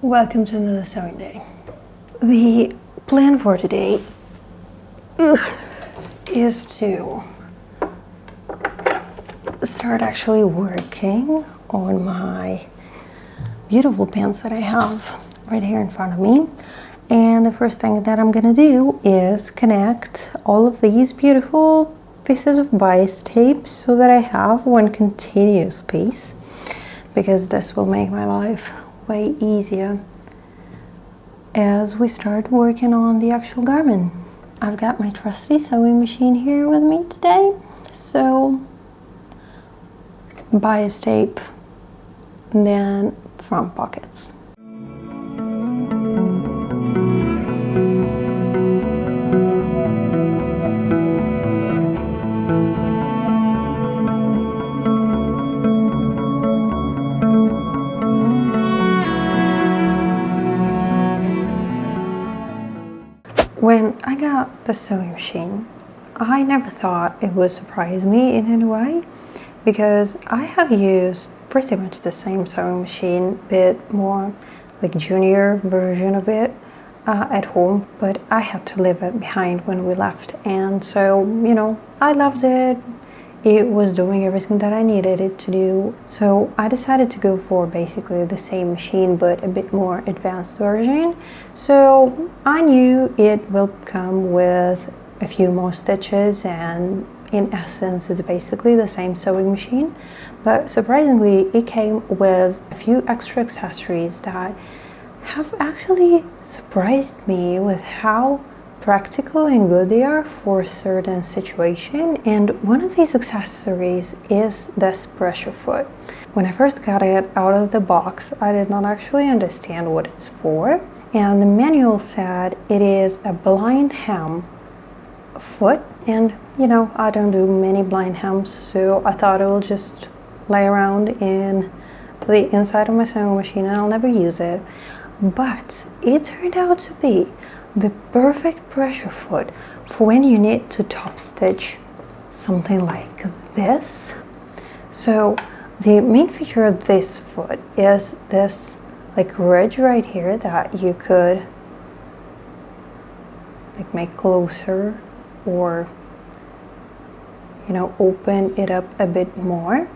Welcome to another sewing day. The plan for today is to start actually working on my beautiful pants that I have right here in front of me. And the first thing that I'm gonna do is connect all of these beautiful pieces of bias tape so that I have one continuous piece, because this will make my life way easier as we start working on the actual garment. I've got my trusty sewing machine here with me today, so bias tape and then front pockets. When I got the sewing machine, I never thought it would surprise me in any way, because I have used pretty much the same sewing machine, bit more like junior version of it at home, but I had to leave it behind when we left, and so I loved it. It was doing everything that I needed it to do, so I decided to go for basically the same machine but a bit more advanced version. So I knew it will come with a few more stitches, and in essence it's basically the same sewing machine, but surprisingly it came with a few extra accessories that have actually surprised me with how practical and good they are for a certain situation. And one of these accessories is this pressure foot. When I first got it out of the box, I did not actually understand what it's for, and the manual said it is a blind hem foot, and I don't do many blind hems, so I thought it will just lay around in the inside of my sewing machine and I'll never use it. But it turned out to be the perfect pressure foot for when you need to top stitch something like this. So the main feature of this foot is this like ridge right here that you could like make closer or open it up a bit more,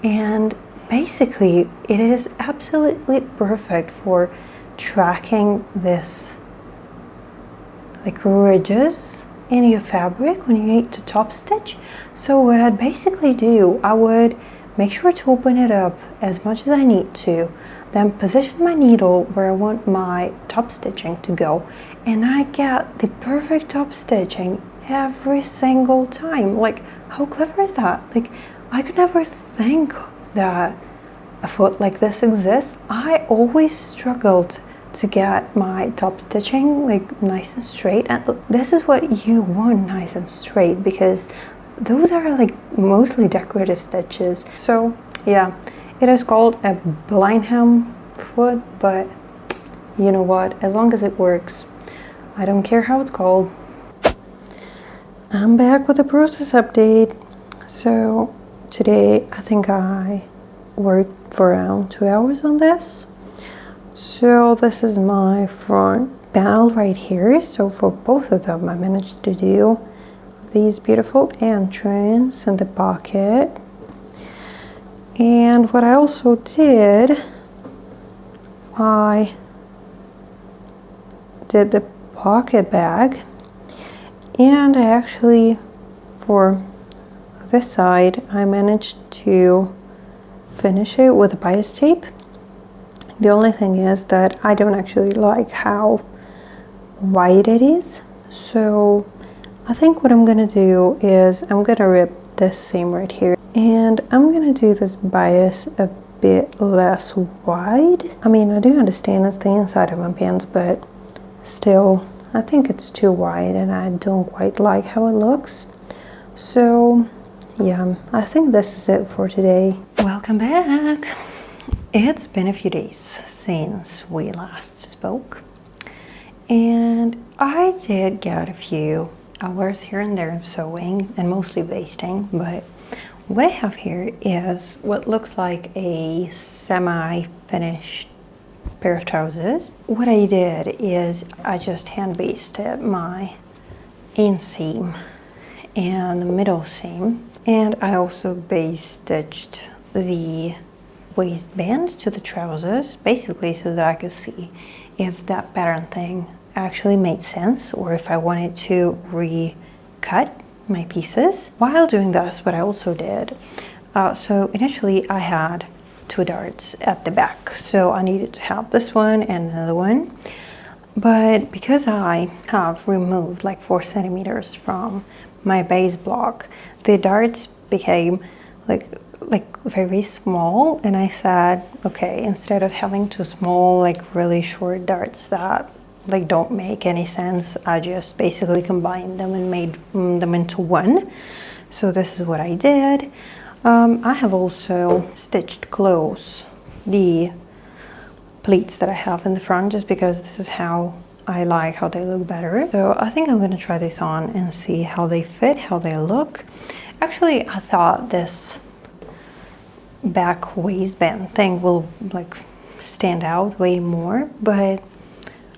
and basically it is absolutely perfect for tracking this like ridges in your fabric when you need to top stitch. So what I'd basically do, I would make sure to open it up as much as I need to, then position my needle where I want my top stitching to go, and I get the perfect top stitching every single time. Like, how clever is that? Like, I could never think that a foot like this exists. I always struggled to get my top stitching like nice and straight, and this is what you want, nice and straight, because those are like mostly decorative stitches. So yeah, it is called a blind hem foot, but you know what, as long as it works, I don't care how it's called. I'm back with a process update. So today I think I worked for around 2 hours on this. So this is my front panel right here. So for both of them I managed to do these beautiful entrance and the pocket. And what I also did, I did the pocket bag, and I actually, for this side, I managed to finish it with a bias tape. The only thing is that I don't actually like how wide it is, so I think what I'm gonna do is I'm gonna rip this seam right here, and I'm gonna do this bias a bit less wide. I mean, I do understand it's the inside of my pants, but still I think it's too wide and I don't quite like how it looks. So yeah, I think this is it for today. Welcome back. It's been a few days since we last spoke, and I did get a few hours here and there of sewing and mostly basting, but what I have here is what looks like a semi-finished pair of trousers. What I did is I just hand basted my inseam and the middle seam, and I also base stitched the waistband to the trousers, basically so that I could see if that pattern thing actually made sense or if I wanted to recut my pieces. While doing this, what I also did, so initially I had 2 darts at the back, so I needed to have this one and another one, but because I have removed like 4 centimeters from my base block, the darts became like very small, and I said, okay, instead of having 2 small like really short darts that like don't make any sense, I just basically combined them and made them into one. So this is what I did. I have also stitched close the pleats that I have in the front, just because this is how I like how they look better. So I think I'm gonna try this on and see how they fit, how they look. Actually, I thought this back waistband thing will like stand out way more, but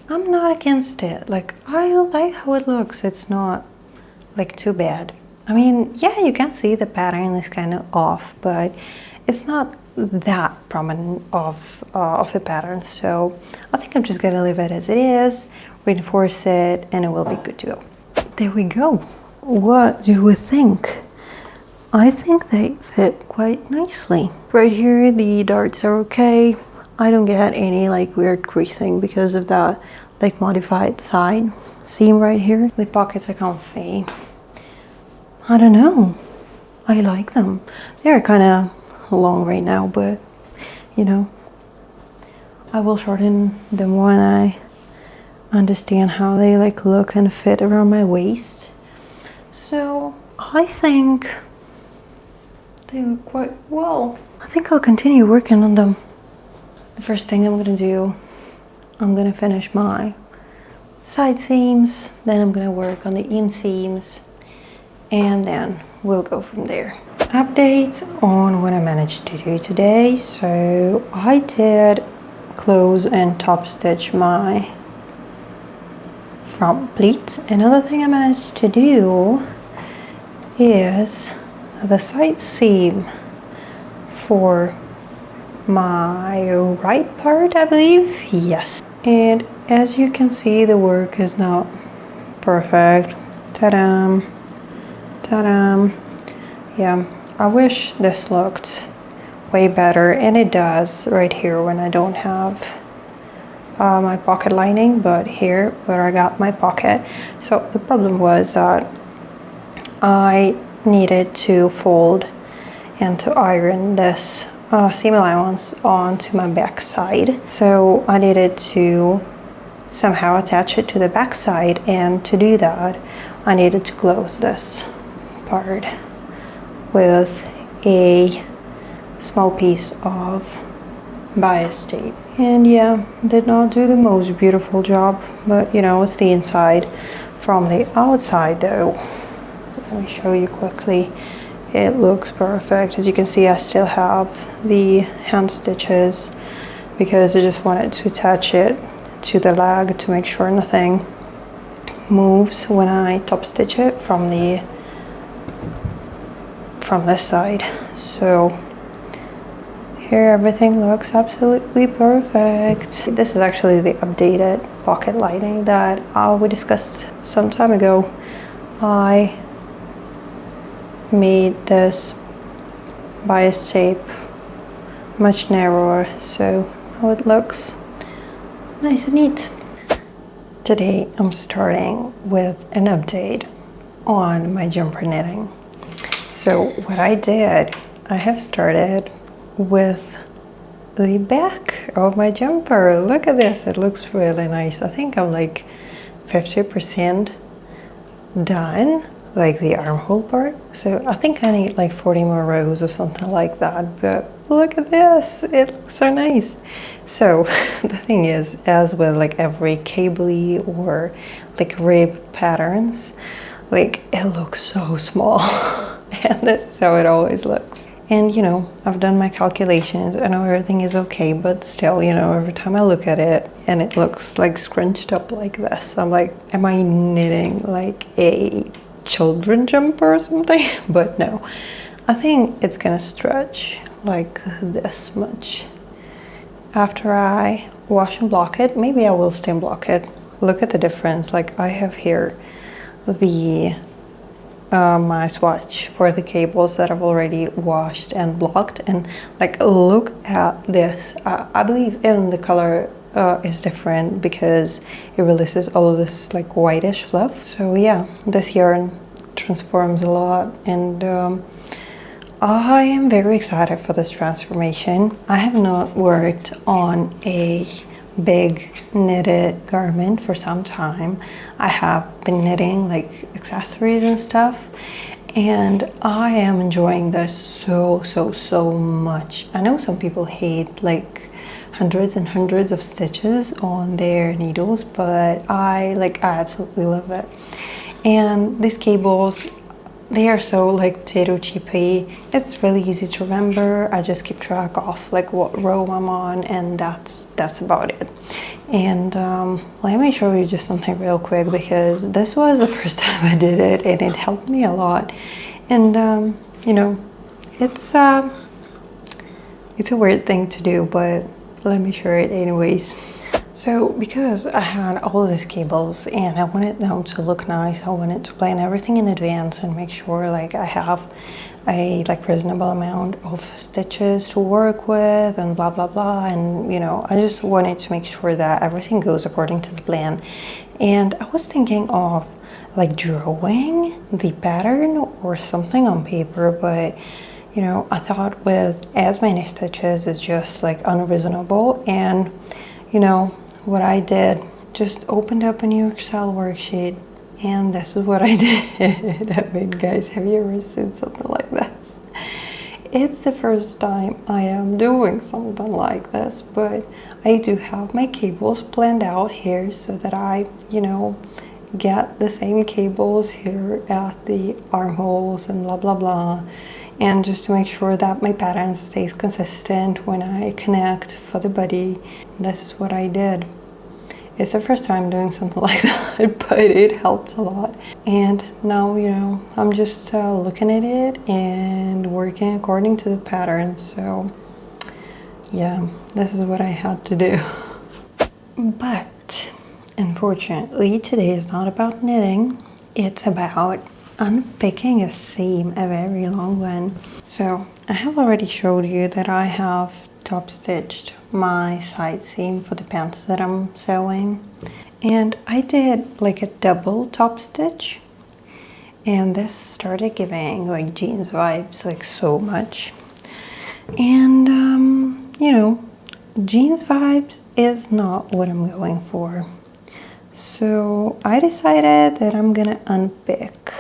I'm not against it. Like, I like how it looks. It's not like too bad. I mean, yeah, you can see the pattern is kind of off, but it's not that prominent of a pattern. So I think I'm just gonna leave it as it is, reinforce it, and it will be good to go. There we go. What do you think? I think they fit quite nicely. Right here, the darts are okay. I don't get any like weird creasing because of that like modified side seam right here. The pockets are comfy. I don't know. I like them. They're kind of long right now, but you know, I will shorten them when I understand how they like look and fit around my waist. So I think they look quite well. I think I'll continue working on them. The first thing I'm gonna do, I'm gonna finish my side seams, then I'm gonna work on the inseams, and then we'll go from there. Update on what I managed to do today. So I did close and top stitch my front pleats. Another thing I managed to do is the side seam for my right part, I believe. Yes. And as you can see, the work is not perfect. Ta-da! Ta-da! Yeah, I wish this looked way better, and it does right here when I don't have my pocket lining, but here where I got my pocket. So the problem was that I needed to fold and to iron this seam allowance onto my back side. So I needed to somehow attach it to the back side, and to do that I needed to close this part with a small piece of bias tape. And yeah, did not do the most beautiful job, but you know, it's the inside. From the outside though, let me show you quickly. It looks perfect. As you can see, I still have the hand stitches because I just wanted to attach it to the leg to make sure nothing moves when I top stitch it from this side. So here everything looks absolutely perfect. This is actually the updated pocket lining that we discussed some time ago. I made this bias tape much narrower, so now it looks nice and neat. Today I'm starting with an update on my jumper knitting. So what I did, I have started with the back of my jumper. Look at this, it looks really nice. I think I'm like 50% done, like the armhole part. So I think I need like 40 more rows or something like that, but look at this, it looks so nice. So the thing is, as with like every cable-y or like rib patterns, like it looks so small and this is how it always looks. And you know, I've done my calculations, I know everything is okay, but still, you know, every time I look at it and it looks like scrunched up like this, I'm like, am I knitting like a children jumper or something? But no, I think it's gonna stretch like this much. After I wash and block it, maybe I will stain block it. Look at the difference. Like I have here the my swatch for the cables that I've already washed and blocked, and like look at this. I believe even the color is different because it releases all of this like whitish fluff. So yeah, this yarn transforms a lot, and I am very excited for this transformation. I have not worked on a big knitted garment for some time. I have been knitting like accessories and stuff, and I am enjoying this so much. I know some people hate like hundreds and hundreds of stitches on their needles, but I absolutely love it. And these cables, they are so like potato chippy. It's really easy to remember. I just keep track of like what row I'm on, and that's about it. And let me show you just something real quick, because this was the first time I did it and it helped me a lot. And you know, it's a weird thing to do, but let me show it anyways. So because I had all these cables and I wanted them to look nice, I wanted to plan everything in advance and make sure like I have a like reasonable amount of stitches to work with and blah blah blah, and you know, I just wanted to make sure that everything goes according to the plan. And I was thinking of like drawing the pattern or something on paper, but you know, I thought with as many stitches is just like unreasonable. And you know what I did, just opened up a new Excel worksheet, and this is what I did. I mean, guys, have you ever seen something like this? It's the first time I am doing something like this, but I do have my cables planned out here so that I, you know, get the same cables here at the armholes and blah blah blah, and just to make sure that my pattern stays consistent when I connect for the body. This is what I did. It's the first time doing something like that, but it helped a lot. And now, you know, I'm just looking at it and working according to the pattern. So yeah, this is what I had to do. But unfortunately, today is not about knitting. It's about unpicking a seam, a very long one. So I have already showed you that I have top stitched my side seam for the pants that I'm sewing, and I did like a double top stitch, and this started giving like jeans vibes like so much. And you know, jeans vibes is not what I'm going for, so I decided that I'm gonna unpick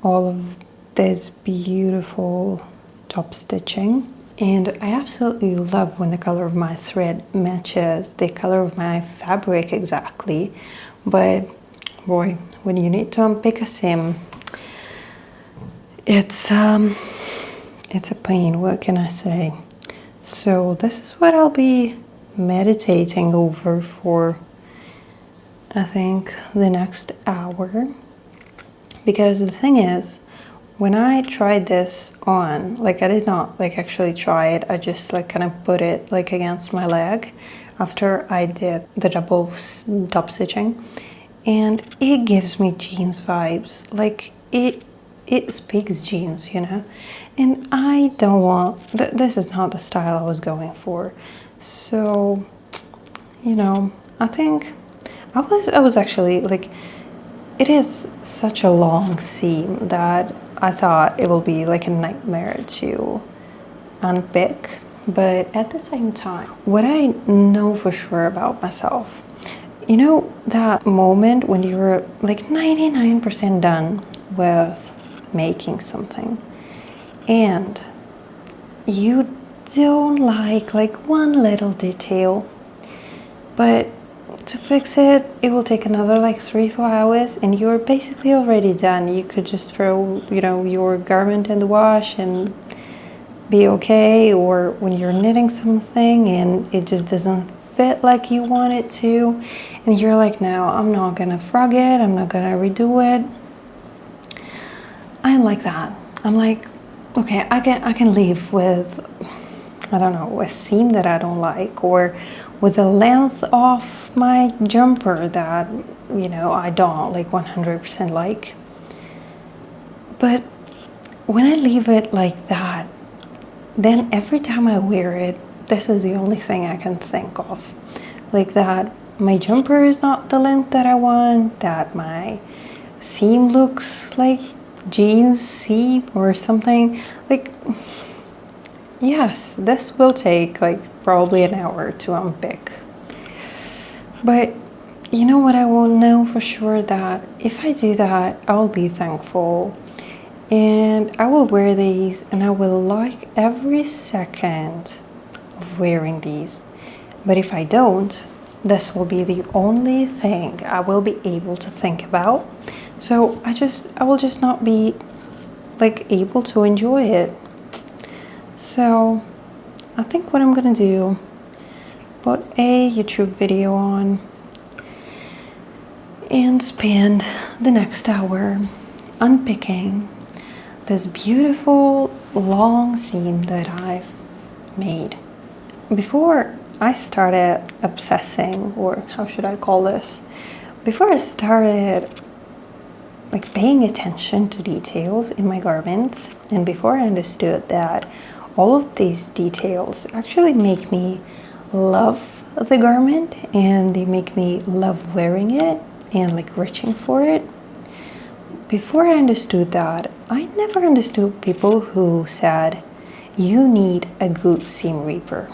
all of this beautiful top stitching. And I absolutely love when the color of my thread matches the color of my fabric exactly. But boy, when you need to unpick a seam, it's a pain, what can I say? So this is what I'll be meditating over for, I think, the next hour. Because the thing is, when I tried this on, like I did not like actually try it, I just like kind of put it like against my leg after I did the double top stitching, and it gives me jeans vibes. Like it speaks jeans, you know, and I don't want, this is not the style I was going for. So, you know, I think I was actually like, it is such a long seam that I thought it will be like a nightmare to unpick. But at the same time, what I know for sure about myself, you know, that moment when you're like 99% done with making something and you don't like one little detail, but to fix it, it will take another like 3-4 hours, and you're basically already done. You could just throw, you know, your garment in the wash and be okay, or when you're knitting something and it just doesn't fit like you want it to, and you're like, no, I'm not gonna frog it, I'm not gonna redo it. I'm like that. I'm like, okay, I can live with, I don't know, a seam that I don't like, or with the length of my jumper that, you know, I don't like 100% like. But when I leave it like that, then every time I wear it, this is the only thing I can think of. Like that my jumper is not the length that I want, that my seam looks like jeans seam or something. Like, yes, this will take like probably an hour to unpick. But you know what, I will know for sure that if I do that, I'll be thankful. And I will wear these and I will like every second of wearing these. But if I don't, this will be the only thing I will be able to think about. So I will just not be like able to enjoy it. So I think what I'm gonna do, put a YouTube video on and spend the next hour unpicking this beautiful long seam that I've made. Before I started obsessing, or how should I call this? Before I started like paying attention to details in my garments, and before I understood that all of these details actually make me love the garment and they make me love wearing it and like reaching for it. Before I understood that, I never understood people who said you need a good seam ripper,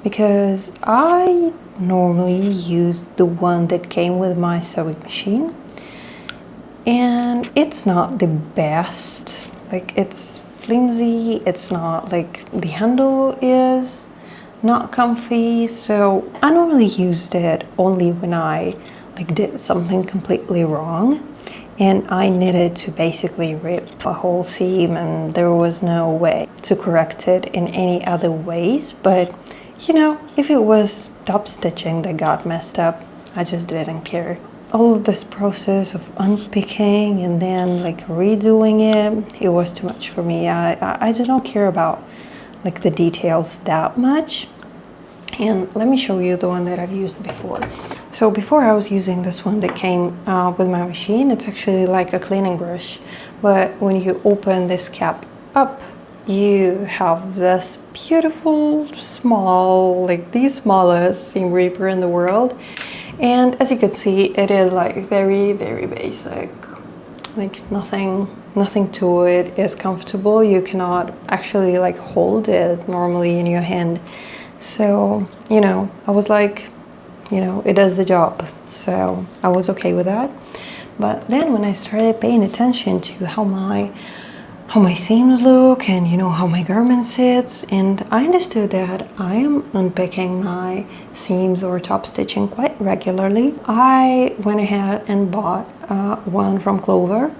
because I normally use the one that came with my sewing machine, and it's not the best. Like, it's flimsy, it's not like the handle is not comfy, so I normally used it only when I like did something completely wrong and I needed to basically rip a whole seam and there was no way to correct it in any other ways. But you know, if it was top stitching that got messed up, I just didn't care. All of this process of unpicking and then like redoing it, it was too much for me. I don't care about like the details that much. And let me show you the one that I've used before. So before I was using this one that came with my machine. It's actually like a cleaning brush, but when you open this cap up, you have this beautiful small, like the smallest seam ripper in the world. And as you can see, it is like very, very basic. Like nothing to it is comfortable. You cannot actually like hold it normally in your hand. So, you know, I was like, you know, it does the job. So I was okay with that. But then when I started paying attention to how my seams look and, you know, how my garment sits, and I understood that I am unpicking my seams or top stitching quite regularly, I went ahead and bought one from Clover.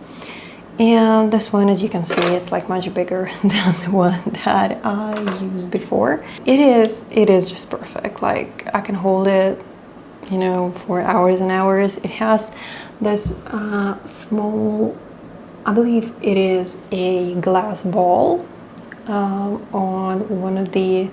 And this one, as you can see, it's like much bigger than the one that I used before. It is just perfect. Like, I can hold it, you know, for hours and hours. It has this small, I believe it is a glass ball on one of the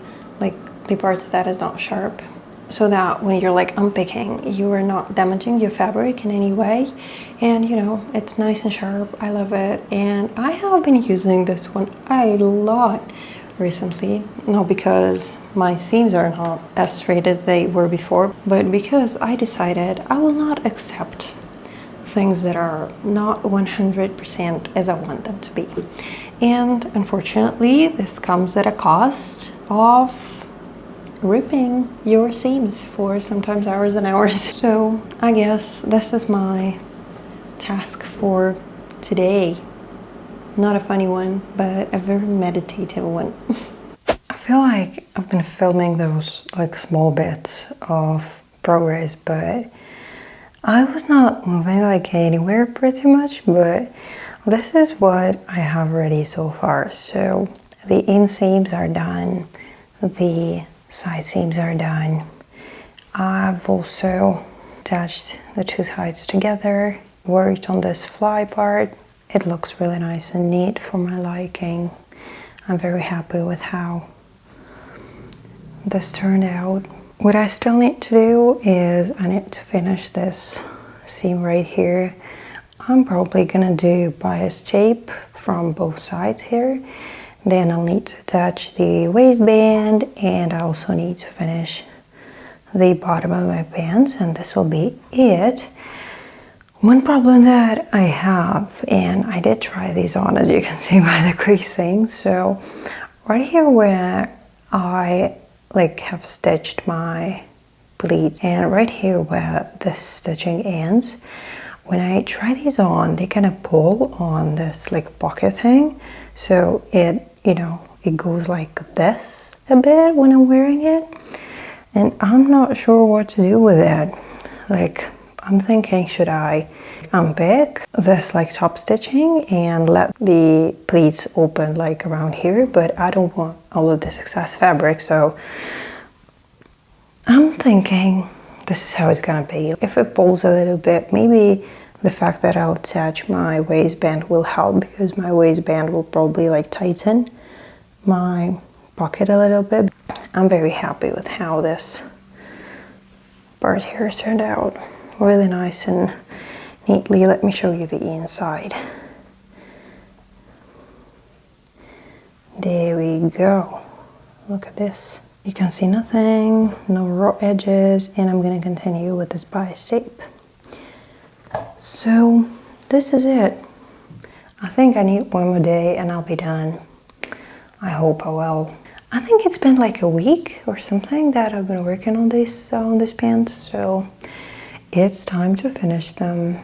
parts that is not sharp, so that when you're like unpicking, you are not damaging your fabric in any way. And you know, it's nice and sharp. I love it, and I have been using this one a lot recently, not because my seams are not as straight as they were before, but because I decided I will not accept things that are not 100% as I want them to be. And unfortunately, this comes at a cost of ripping your seams for sometimes hours and hours. So I guess this is my task for today. Not a funny one, but a very meditative one. I feel like I've been filming those like small bits of progress, but I was not moving like anywhere pretty much. But this is what I have ready so far. So The inseams are done, the side seams are done. I've also attached the two sides together, worked on this fly part. It looks really nice and neat for my liking. I'm very happy with how this turned out. What I still need to do is I need to finish this seam right here. I'm probably gonna do bias tape from both sides here. Then I'll need to attach the waistband, and I also need to finish the bottom of my pants, and this will be it. One problem that I have, and I did try these on, as you can see by the creasing. So right here where I have stitched my pleats, and right here where the stitching ends, when I try these on, they kind of pull on this pocket thing, so it it goes like this a bit when I'm wearing it, and I'm not sure what to do with it. I'm thinking, should I unpick this top stitching and let the pleats open around here, but I don't want all of this excess fabric, so I'm thinking this is how it's gonna be. If it pulls a little bit, maybe the fact that I'll attach my waistband will help, because my waistband will probably tighten my pocket a little bit. I'm very happy with how this part here turned out. Really nice and neatly. Let me show you the inside. There we go. Look at this. You can see nothing, no raw edges, and I'm gonna continue with this bias tape. So this is it. I think I need one more day and I'll be done. I hope I will. I think it's been a week or something that I've been working on these pants, so it's time to finish them.